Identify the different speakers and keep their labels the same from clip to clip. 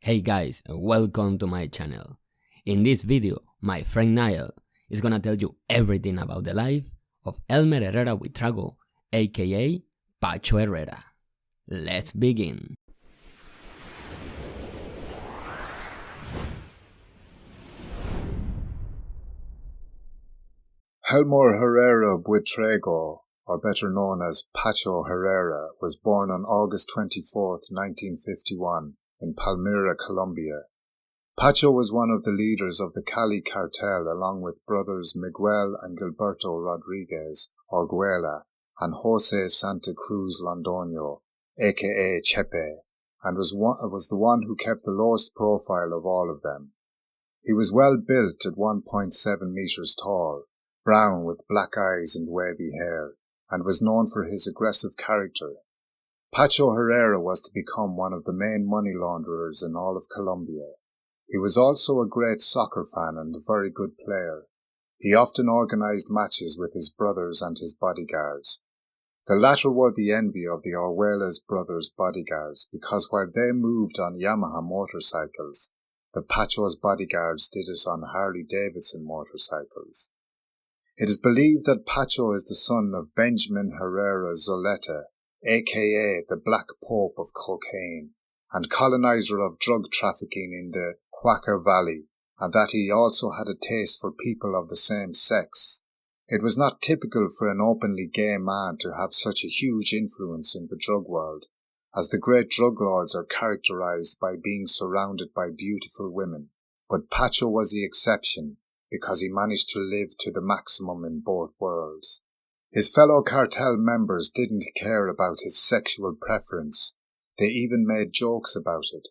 Speaker 1: Hey guys, welcome to my channel. In this video, my friend Niall is gonna tell you everything about the life of Helmer Herrera Buitrago, aka Pacho Herrera. Let's begin.
Speaker 2: Helmer Herrera Buitrago, or better known as Pacho Herrera, was born on August 24, 1951, in Palmira, Colombia. Pacho was one of the leaders of the Cali cartel along with brothers Miguel and Gilberto Rodriguez, Orguela, and Jose Santa Cruz Londoño, aka Chepe, and was the one who kept the lowest profile of all of them. He was well built at 1.7 meters tall, brown with black eyes and wavy hair, and was known for his aggressive character. Pacho Herrera was to become one of the main money launderers in all of Colombia. He was also a great soccer fan and a very good player. He often organized matches with his brothers and his bodyguards. The latter were the envy of the Orguelas brothers' bodyguards because while they moved on Yamaha motorcycles, the Pacho's bodyguards did it on Harley-Davidson motorcycles. It is believed that Pacho is the son of Benjamin Herrera Zoleta, aka the Black Pope of cocaine, and colonizer of drug trafficking in the Quaca Valley, and that he also had a taste for people of the same sex. It was not typical for an openly gay man to have such a huge influence in the drug world, as the great drug lords are characterized by being surrounded by beautiful women, but Pacho was the exception because he managed to live to the maximum in both worlds. His fellow cartel members didn't care about his sexual preference. They even made jokes about it.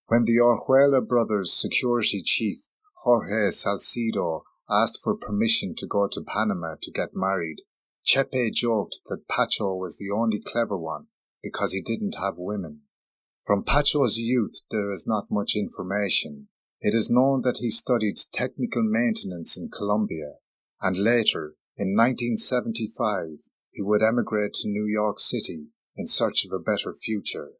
Speaker 2: When the Orjuela brothers' security chief, Jorge Salcido, asked for permission to go to Panama to get married, Chepe joked that Pacho was the only clever one because he didn't have women. From Pacho's youth there is not much information. It is known that he studied technical maintenance in Colombia, and later, in 1975, he would emigrate to New York City in search of a better future.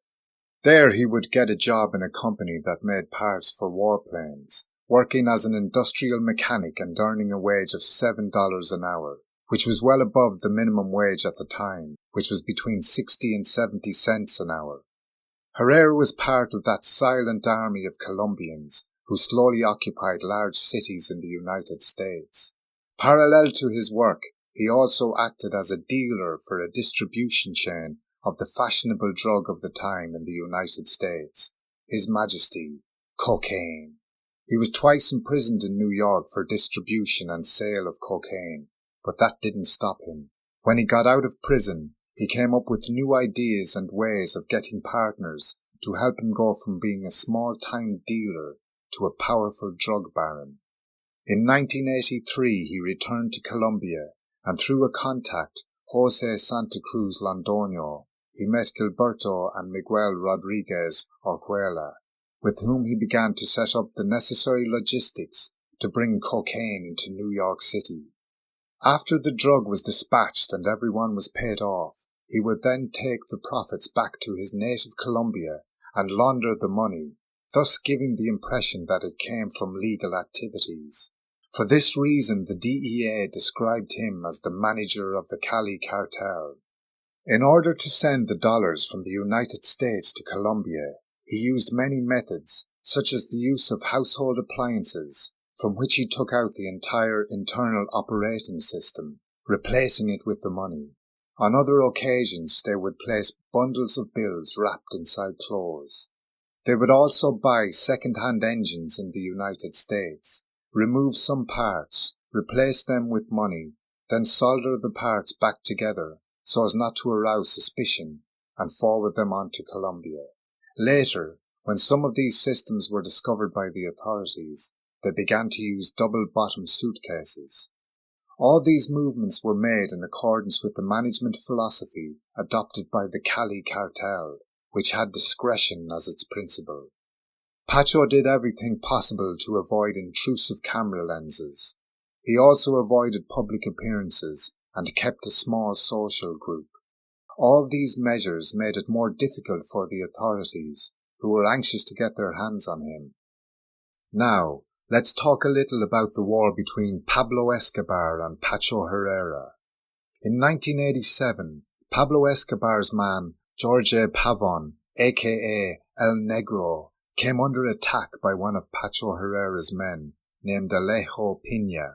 Speaker 2: There he would get a job in a company that made parts for warplanes, working as an industrial mechanic and earning a wage of $7 an hour, which was well above the minimum wage at the time, which was between 60 and 70 cents an hour. Herrera was part of that silent army of Colombians who slowly occupied large cities in the United States. Parallel to his work, he also acted as a dealer for a distribution chain of the fashionable drug of the time in the United States, His Majesty, cocaine. He was twice imprisoned in New York for distribution and sale of cocaine, but that didn't stop him. When he got out of prison, he came up with new ideas and ways of getting partners to help him go from being a small-time dealer to a powerful drug baron. In 1983, he returned to Colombia, and through a contact, Jose Santa Cruz Londoño, he met Gilberto and Miguel Rodriguez Orguela, with whom he began to set up the necessary logistics to bring cocaine into New York City. After the drug was dispatched and everyone was paid off, he would then take the profits back to his native Colombia and launder the money, thus giving the impression that it came from legal activities. For this reason, the DEA described him as the manager of the Cali cartel. In order to send the dollars from the United States to Colombia, he used many methods, such as the use of household appliances, from which he took out the entire internal operating system, replacing it with the money. On other occasions, they would place bundles of bills wrapped inside clothes. They would also buy second-hand engines in the United States, remove some parts, replace them with money, then solder the parts back together so as not to arouse suspicion, and forward them on to Colombia. Later, when some of these systems were discovered by the authorities, they began to use double-bottom suitcases. All these movements were made in accordance with the management philosophy adopted by the Cali cartel, which had discretion as its principle. Pacho did everything possible to avoid intrusive camera lenses. He also avoided public appearances and kept a small social group. All these measures made it more difficult for the authorities, who were anxious to get their hands on him. Now, let's talk a little about the war between Pablo Escobar and Pacho Herrera. In 1987, Pablo Escobar's man, Jorge Pavon, aka El Negro, came under attack by one of Pacho Herrera's men, named Alejo Piña.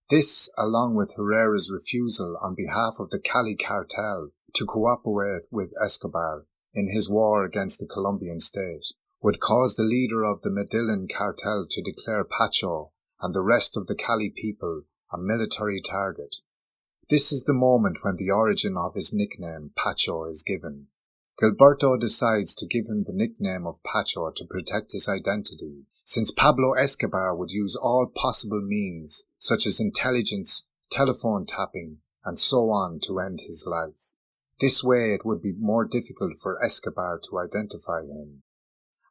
Speaker 2: This, along with Herrera's refusal on behalf of the Cali cartel to cooperate with Escobar in his war against the Colombian state, would cause the leader of the Medellin cartel to declare Pacho and the rest of the Cali people a military target. This is the moment when the origin of his nickname Pacho is given. Gilberto decides to give him the nickname of Pacho to protect his identity, since Pablo Escobar would use all possible means, such as intelligence, telephone tapping, and so on to end his life. This way it would be more difficult for Escobar to identify him.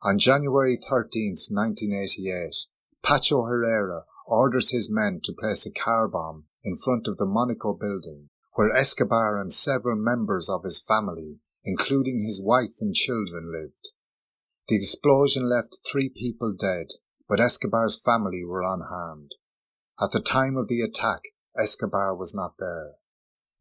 Speaker 2: On January 13, 1988, Pacho Herrera orders his men to place a car bomb in front of the Monaco building, where Escobar and several members of his family, including his wife and children, lived. The explosion left 3 people dead, but Escobar's family were unharmed. At the time of the attack, Escobar was not there.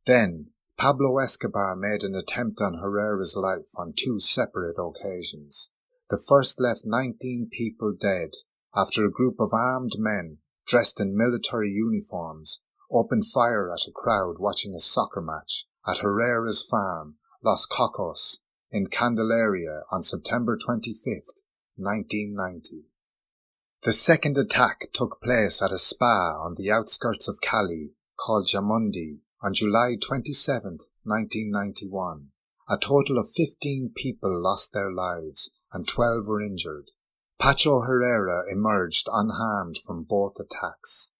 Speaker 2: Then, Pablo Escobar made an attempt on Herrera's life on 2 separate occasions. The first left 19 people dead after a group of armed men dressed in military uniforms opened fire at a crowd watching a soccer match at Herrera's farm, Los Cocos, in Candelaria on September 25, 1990. The second attack took place at a spa on the outskirts of Cali called Jamundi on July 27, 1991. A total of 15 people lost their lives and 12 were injured. Pacho Herrera emerged unharmed from both attacks.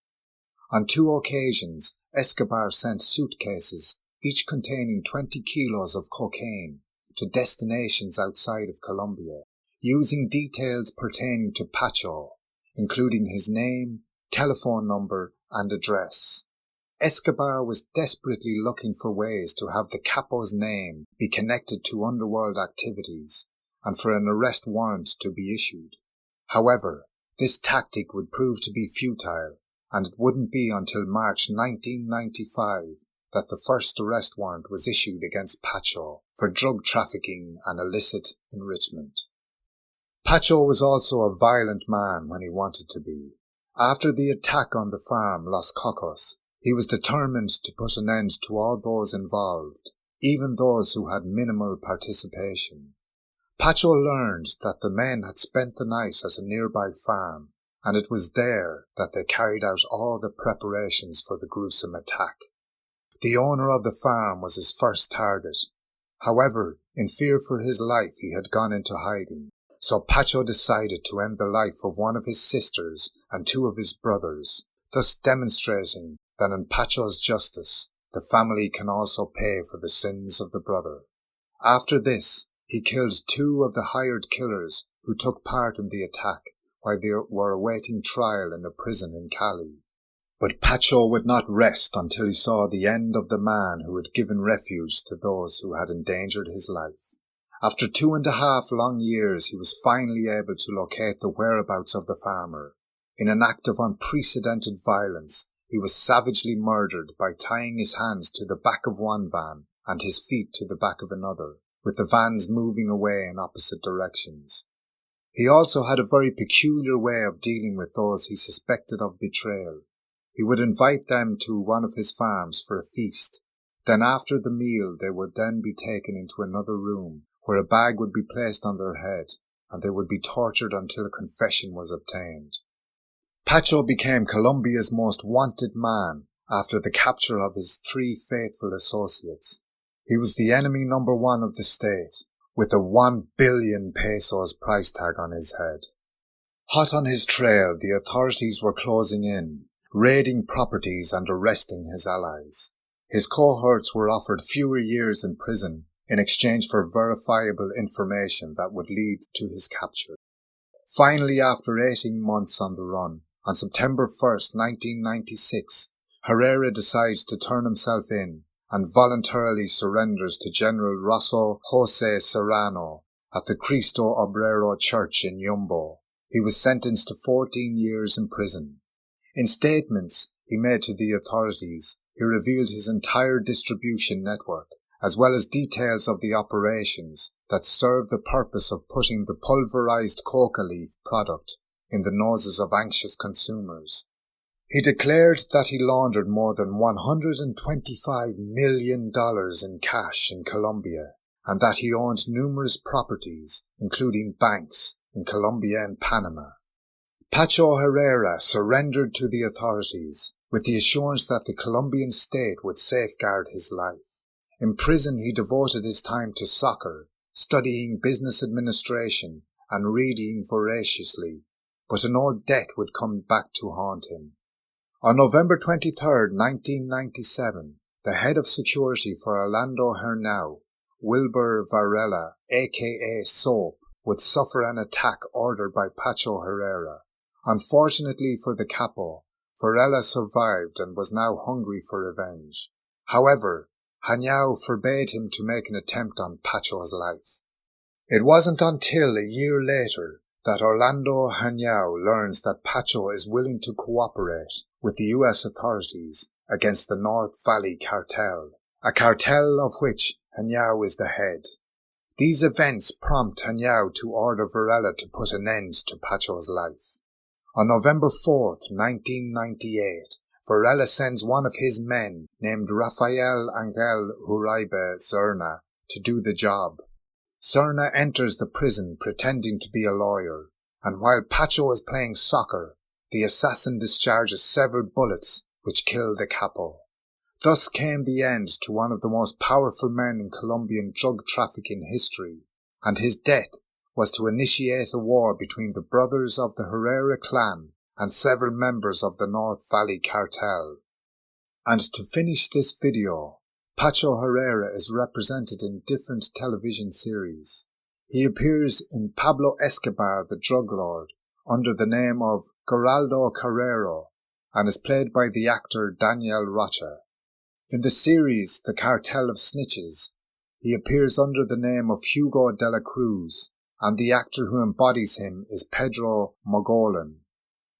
Speaker 2: On 2 occasions, Escobar sent suitcases, each containing 20 kilos of cocaine, to destinations outside of Colombia, using details pertaining to Pacho, including his name, telephone number, and address. Escobar was desperately looking for ways to have the capo's name be connected to underworld activities, and for an arrest warrant to be issued. However, this tactic would prove to be futile, and it wouldn't be until March 1995 that the first arrest warrant was issued against Pacho for drug trafficking and illicit enrichment. Pacho was also a violent man when he wanted to be. After the attack on the farm Los Cocos, he was determined to put an end to all those involved, even those who had minimal participation. Pacho learned that the men had spent the night at a nearby farm, and it was there that they carried out all the preparations for the gruesome attack. The owner of the farm was his first target. However, in fear for his life, he had gone into hiding, so Pacho decided to end the life of one of his sisters and 2 of his brothers, thus demonstrating that in Pacho's justice, the family can also pay for the sins of the brother. After this, he killed 2 of the hired killers who took part in the attack while they were awaiting trial in a prison in Cali. But Pacho would not rest until he saw the end of the man who had given refuge to those who had endangered his life. After 2.5 long years, he was finally able to locate the whereabouts of the farmer. In an act of unprecedented violence, he was savagely murdered by tying his hands to the back of one van and his feet to the back of another, with the vans moving away in opposite directions. He also had a very peculiar way of dealing with those he suspected of betrayal. He would invite them to one of his farms for a feast. Then after the meal they would then be taken into another room, where a bag would be placed on their head, and they would be tortured until a confession was obtained. Pacho became Colombia's most wanted man after the capture of his 3 faithful associates. He was the enemy number 1 of the state, with a 1 billion pesos price tag on his head. Hot on his trail, the authorities were closing in, raiding properties and arresting his allies. His cohorts were offered fewer years in prison in exchange for verifiable information that would lead to his capture. Finally, after 18 months on the run, on September 1st, 1996, Herrera decides to turn himself in and voluntarily surrenders to General Rosso Jose Serrano, at the Cristo Obrero Church in Yumbo. He was sentenced to 14 years in prison. In statements he made to the authorities, he revealed his entire distribution network, as well as details of the operations that served the purpose of putting the pulverized coca leaf product in the noses of anxious consumers. He declared that he laundered more than $125 million in cash in Colombia, and that he owned numerous properties, including banks, in Colombia and Panama. Pacho Herrera surrendered to the authorities with the assurance that the Colombian state would safeguard his life. In prison he devoted his time to soccer, studying business administration and reading voraciously, but an old debt would come back to haunt him. On November 23, 1997, the head of security for Orlando Hernao, Wilber Varela, aka Soap, would suffer an attack ordered by Pacho Herrera. Unfortunately for the capo, Varela survived and was now hungry for revenge. However, Hernao forbade him to make an attempt on Pacho's life. It wasn't until a year later that Orlando Hernao learns that Pacho is willing to cooperate with the U.S. authorities against the North Valley Cartel, a cartel of which Hernao is the head. These events prompt Hernao to order Varela to put an end to Pacho's life. On November 4, 1998, Varela sends one of his men, named Rafael Angel Uribe Serna, to do the job. Serna enters the prison pretending to be a lawyer, and while Pacho is playing soccer, the assassin discharges several bullets which kill the capo. Thus came the end to one of the most powerful men in Colombian drug trafficking history, and his death was to initiate a war between the brothers of the Herrera clan and several members of the North Valley Cartel. And to finish this video, Pacho Herrera is represented in different television series. He appears in Pablo Escobar the Drug Lord under the name of Geraldo Carrero and is played by the actor Daniel Rocha. In the series The Cartel of Snitches, he appears under the name of Hugo de la Cruz, and the actor who embodies him is Pedro Mogollon.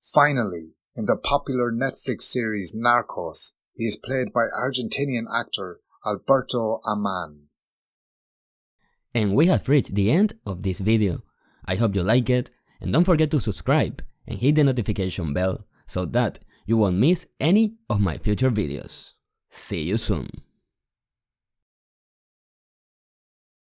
Speaker 2: Finally, in the popular Netflix series Narcos, he is played by Argentinian actor Alberto Aman.
Speaker 1: And we have reached the end of this video. I hope you like it, and don't forget to subscribe and hit the notification bell so that you won't miss any of my future videos. See you soon.